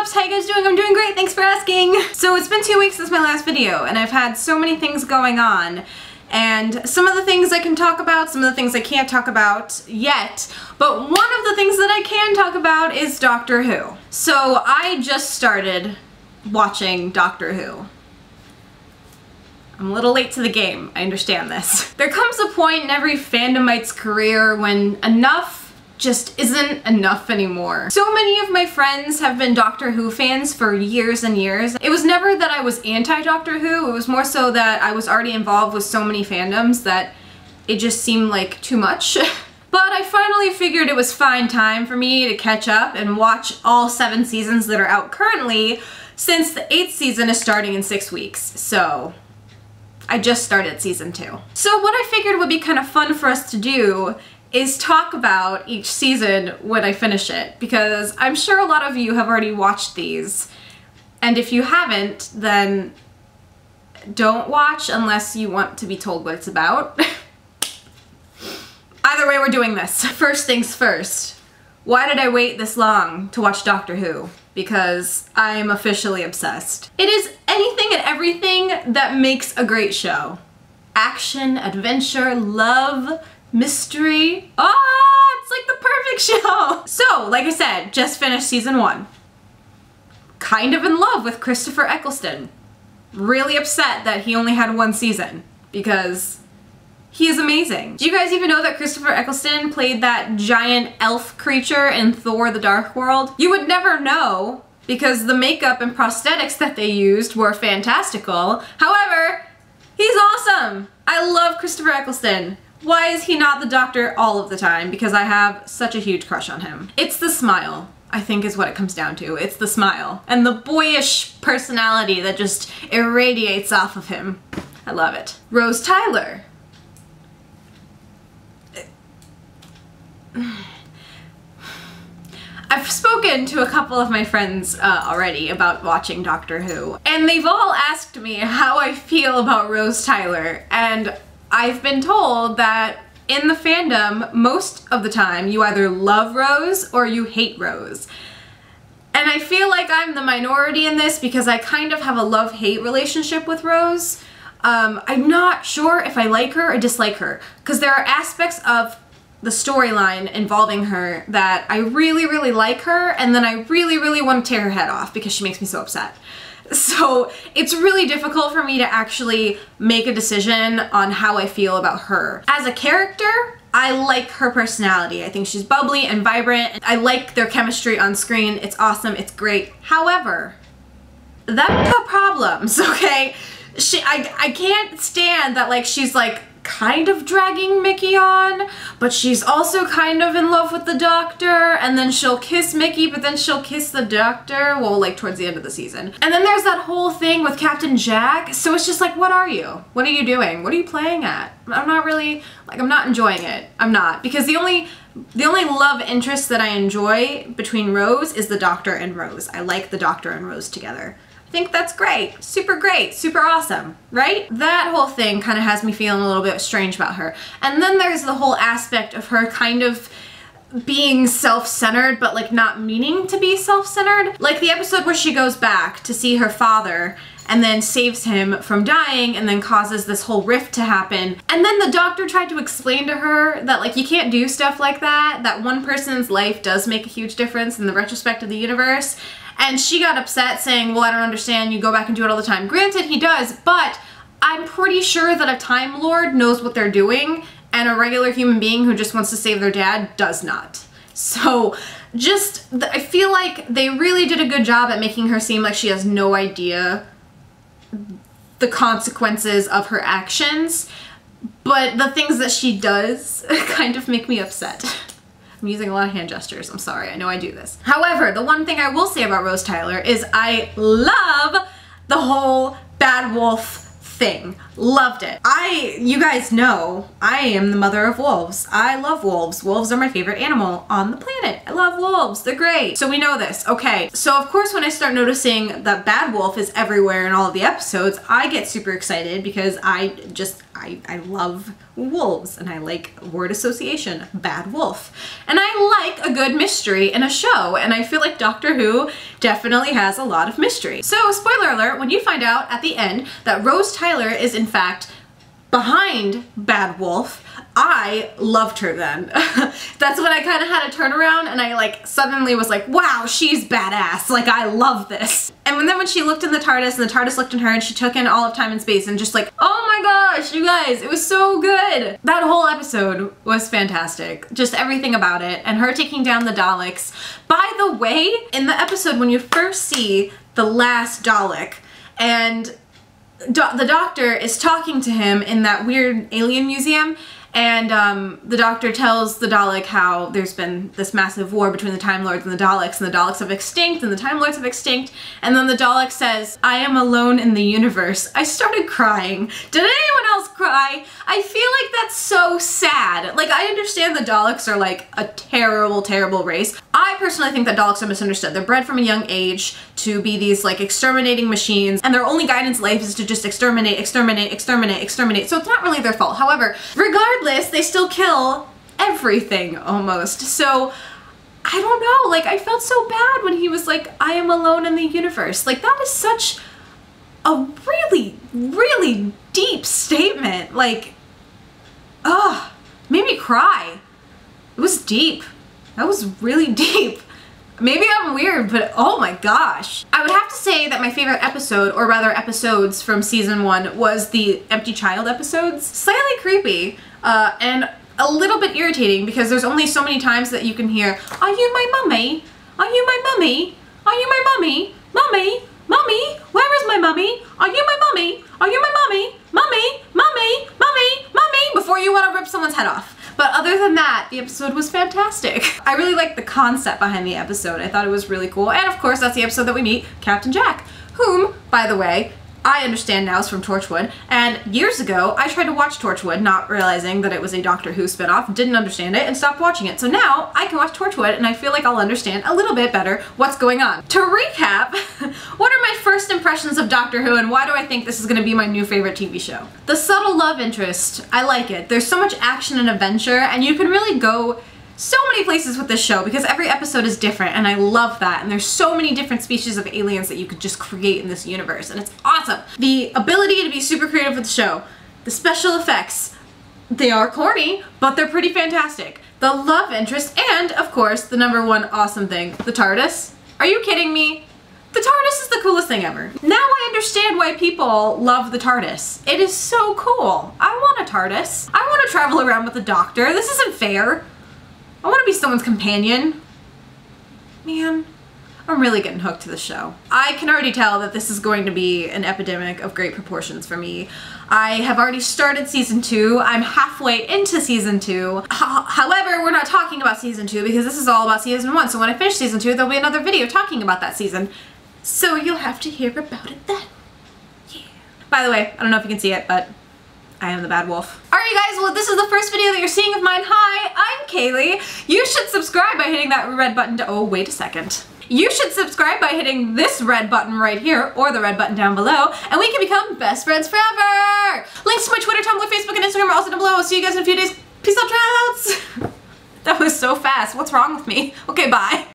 loves, how you guys doing? I'm doing great, thanks for asking. So it's been 2 weeks since my last video and I've had so many things going on. And some of the things I can talk about, some of the things I can't talk about yet, but one of the things that I can talk about is Doctor Who. So I just started watching Doctor Who. I'm a little late to the game, I understand this. There comes a point in every fandomite's career when enough just isn't enough anymore. So many of my friends have been Doctor Who fans for years and years. It was never that I was anti-Doctor Who, it was more so that I was already involved with so many fandoms that it just seemed like too much. But I finally figured it was fine time for me to catch up and watch all 7 seasons that are out currently, since the 8th season is starting in 6 weeks. So I just started season 2. So what I figured would be kind of fun for us to do is talk about each season when I finish it, because I'm sure a lot of you have already watched these, and if you haven't, then don't watch unless you want to be told what it's about. Either way, we're doing this. First things first, why did I wait this long to watch Doctor Who? Because I'm officially obsessed. It is anything and everything that makes a great show. Action, adventure, love, mystery. Oh, it's like the perfect show. So, like I said, just finished season 1. Kind of in love with Christopher Eccleston. Really upset that he only had 1 season because he is amazing. Do you guys even know that Christopher Eccleston played that giant elf creature in Thor: The Dark World? You would never know because the makeup and prosthetics that they used were fantastical. However, he's awesome. I love Christopher Eccleston. Why is he not the Doctor all of the time? Because I have such a huge crush on him. It's the smile, I think, is what it comes down to. It's the smile and the boyish personality that just irradiates off of him. I love it. Rose Tyler. I've spoken to a couple of my friends already about watching Doctor Who, and they've all asked me how I feel about Rose Tyler, and I've been told that in the fandom, most of the time, you either love Rose or you hate Rose. And I feel like I'm the minority in this because I kind of have a love-hate relationship with Rose. I'm not sure if I like her or dislike her, because there are aspects of the storyline involving her that I really, really like her, and then I really, really want to tear her head off because she makes me so upset. So it's really difficult for me to actually make a decision on how I feel about her. As a character, I like her personality. I think she's bubbly and vibrant. I like their chemistry on screen. It's awesome, it's great. However, that's got problems, okay? I can't stand that, like, she's like kind of dragging Mickey on, but she's also kind of in love with the Doctor, and then she'll kiss Mickey, but then she'll kiss the Doctor, well, like towards the end of the season. And then there's that whole thing with Captain Jack, so it's just like, what are you? What are you doing? What are you playing at? I'm not really, like, I'm not enjoying it. I'm not, because the only love interest that I enjoy between Rose is the Doctor and Rose. I like the Doctor and Rose together. I think that's great, super awesome, right? That whole thing kind of has me feeling a little bit strange about her. And then there's the whole aspect of her kind of being self-centered, but like not meaning to be self-centered. Like the episode where she goes back to see her father and then saves him from dying and then causes this whole rift to happen. And then the Doctor tried to explain to her that, like, you can't do stuff like that, that one person's life does make a huge difference in the retrospect of the universe. And she got upset saying, well, I don't understand, you go back and do it all the time. Granted, he does, but I'm pretty sure that a Time Lord knows what they're doing, and a regular human being who just wants to save their dad does not. So I feel like they really did a good job at making her seem like she has no idea the consequences of her actions, but the things that she does kind of make me upset. I'm using a lot of hand gestures, I'm sorry, I know I do this. However, the one thing I will say about Rose Tyler is I love the whole bad wolf thing. Loved it. You guys know, I am the mother of wolves. I love wolves. Wolves are my favorite animal on the planet. I love wolves, they're great. So we know this, okay. So of course when I start noticing that bad wolf is everywhere in all of the episodes, I get super excited because I I love wolves, and I like word association, bad wolf. And I like a good mystery in a show, and I feel like Doctor Who definitely has a lot of mystery. So, spoiler alert, when you find out at the end that Rose Tyler is in fact behind Bad Wolf, I loved her then. That's when I kind of had a turnaround, and I like suddenly was like, wow, she's badass. Like, I love this. And then when she looked in the TARDIS and the TARDIS looked in her, and she took in all of time and space, and just like, oh my gosh, you guys, it was so good. That whole episode was fantastic. Just everything about it, and her taking down the Daleks. By the way, in the episode when you first see the last Dalek, and the Doctor is talking to him in that weird alien museum, and the Doctor tells the Dalek how there's been this massive war between the Time Lords and the Daleks have extinct, and the Time Lords have extinct, and then the Dalek says, I am alone in the universe. I started crying. Did anyone else cry? I feel like that's so sad. Like, I understand the Daleks are like a terrible, terrible race. I personally think that Daleks are misunderstood. They're bred from a young age to be these like exterminating machines, and their only guidance in life is to just exterminate, exterminate, exterminate, exterminate. So it's not really their fault. However, regardless, they still kill everything almost. So I don't know, like I felt so bad when he was like, I am alone in the universe. Like that is such a really, really deep statement. Like, made me cry. It was deep. That was really deep. Maybe I'm weird, but oh my gosh. I would have to say that my favorite episode, or rather episodes from season 1, was the Empty Child episodes. Slightly creepy, and a little bit irritating because there's only so many times that you can hear, are you my mummy? Are you my mummy? Are you my mummy? Mummy? Mummy? Where is my mummy? Are you my mummy? Are you my mummy? Mummy? Mummy? Mummy? Mummy? Before you want to rip someone's head off. But other than that, the episode was fantastic. I really liked the concept behind the episode. I thought it was really cool. And of course, that's the episode that we meet Captain Jack, whom, by the way, I understand now is from Torchwood. And years ago, I tried to watch Torchwood, not realizing that it was a Doctor Who spinoff, didn't understand it, and stopped watching it. So now I can watch Torchwood, and I feel like I'll understand a little bit better what's going on. To recap, what are my first impressions of Doctor Who, and why do I think this is going to be my new favorite TV show? The subtle love interest, I like it. There's so much action and adventure, and you can really go so many places with this show because every episode is different, and I love that. And there's so many different species of aliens that you could just create in this universe, and it's awesome. The ability to be super creative with the show, the special effects, they are corny, but they're pretty fantastic. The love interest, and of course, the #1 awesome thing, the TARDIS. Are you kidding me? The TARDIS is the coolest thing ever. Now I understand why people love the TARDIS. It is so cool. I want a TARDIS. I want to travel around with the Doctor. This isn't fair. I want to be someone's companion. Man, I'm really getting hooked to the show. I can already tell that this is going to be an epidemic of great proportions for me. I have already started season 2. I'm halfway into season 2. However, we're not talking about season 2 because this is all about season 1. So when I finish season 2, there'll be another video talking about that season. So you'll have to hear about it then. Yeah. By the way, I don't know if you can see it, but I am the bad wolf. Alright you guys, well if this is the first video that you're seeing of mine, hi, I'm Kayleigh. You should subscribe by hitting that red button to, oh wait a second. You should subscribe by hitting this red button right here, or the red button down below, and we can become best friends forever! Links to my Twitter, Tumblr, Facebook, and Instagram are also down below. I'll see you guys in a few days. Peace out, tryouts! That was so fast. What's wrong with me? Okay, bye.